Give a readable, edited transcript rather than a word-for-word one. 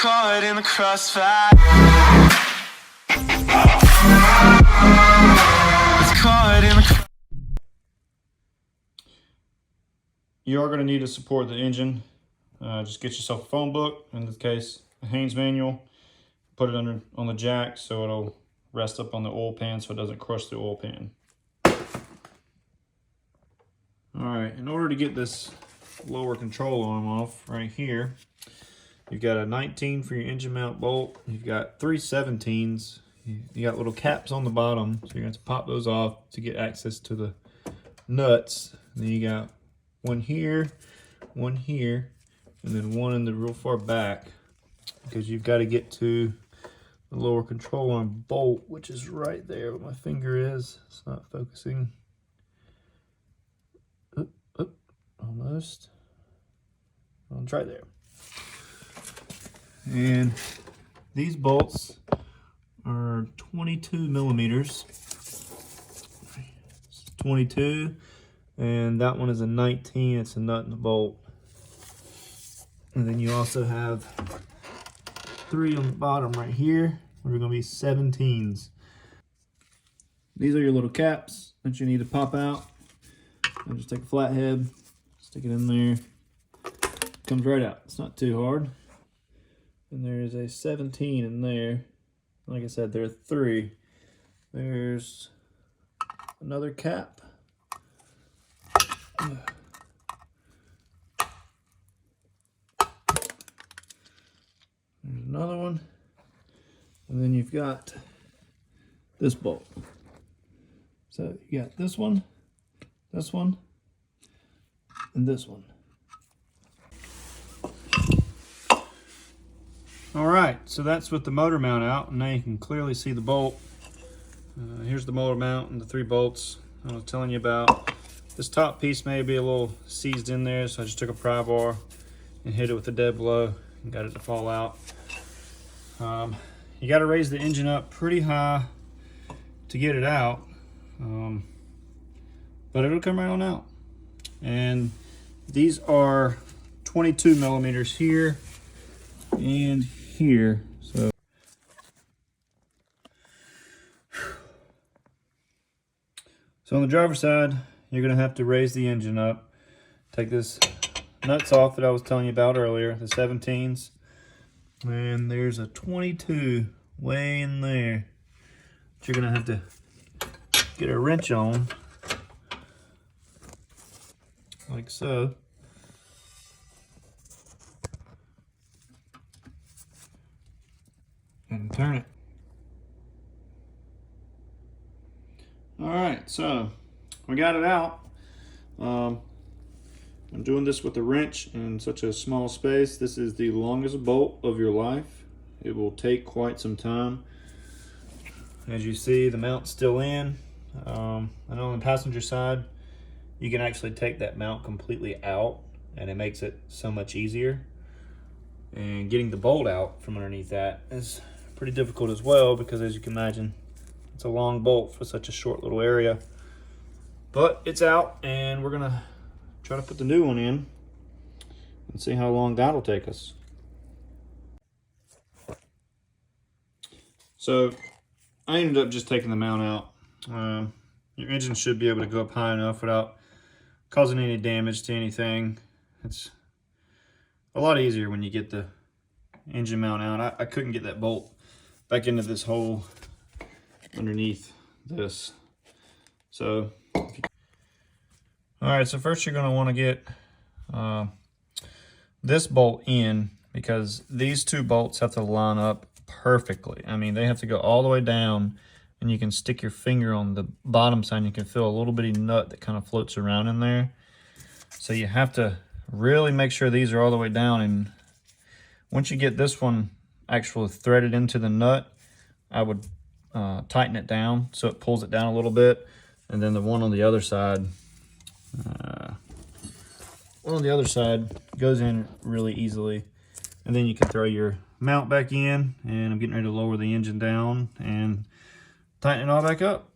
caught in the crossfire. It's caught in the. You are going to need to support the engine. Just get yourself a phone book, in this case a Haynes manual. Put it under on the jack so it'll rest up on the oil pan so it doesn't crush the oil pan. Alright, in order to get this lower control arm off right here, you've got a 19 for your engine mount bolt. You've got 3 17s. You got little caps on the bottom, so you're going to have to pop those off to get access to the nuts. And then you got one here, and then one in the real far back, because you've got to get to the lower control arm bolt, which is right there where my finger is. It's not focusing. Almost. Well, it's right there. And these bolts are 22 millimeters. 22, and that one is a 19. It's a nut and a bolt. And then you also have 3 on the bottom right here, which are going to be 17s. These are your little caps that you need to pop out. I'll just take a flathead, stick it in there. Comes right out. It's not too hard. And there's a 17 in there. Like I said, there are 3. There's another cap. There's another one. And then you've got this bolt. So you got this one, and this one. All right, so that's with the motor mount out, and now you can clearly see the bolt. Here's the motor mount and the 3 bolts I was telling you about. This top piece may be a little seized in there, so I just took a pry bar and hit it with a dead blow and got it to fall out. You got to raise the engine up pretty high to get it out, but it'll come right on out. And these are 22 millimeters here and here. So on the driver's side, you're going to have to raise the engine up. Take this nuts off that I was telling you about earlier, the 17s. And there's a 22 way in there that you're going to have to get a wrench on, like so. And turn it. All right, so we got it out. I'm doing this with a wrench in such a small space. This is the longest bolt of your life. It will take quite some time. As you see, the mount's still in. And on the passenger side, you can actually take that mount completely out, and it makes it so much easier. And getting the bolt out from underneath that is pretty difficult as well, because as you can imagine, it's a long bolt for such a short little area. But it's out, and we're gonna try to put the new one in and see how long that'll take us. So I ended up just taking the mount out. Your engine should be able to go up high enough without causing any damage to anything. It's a lot easier when you get the engine mount out. I couldn't get that bolt back into this hole underneath this. So all right, so first you're going to want to get this bolt in, because these 2 bolts have to line up perfectly. I mean, they have to go all the way down, and you can stick your finger on the bottom side and you can feel a little bitty nut that kind of floats around in there. So you have to really make sure these are all the way down, and once you get this one actually threaded into the nut, I would tighten it down so it pulls it down a little bit, and then the one on the other side goes in really easily, and then you can throw your mount back in. And I'm getting ready to lower the engine down and tighten it all back up.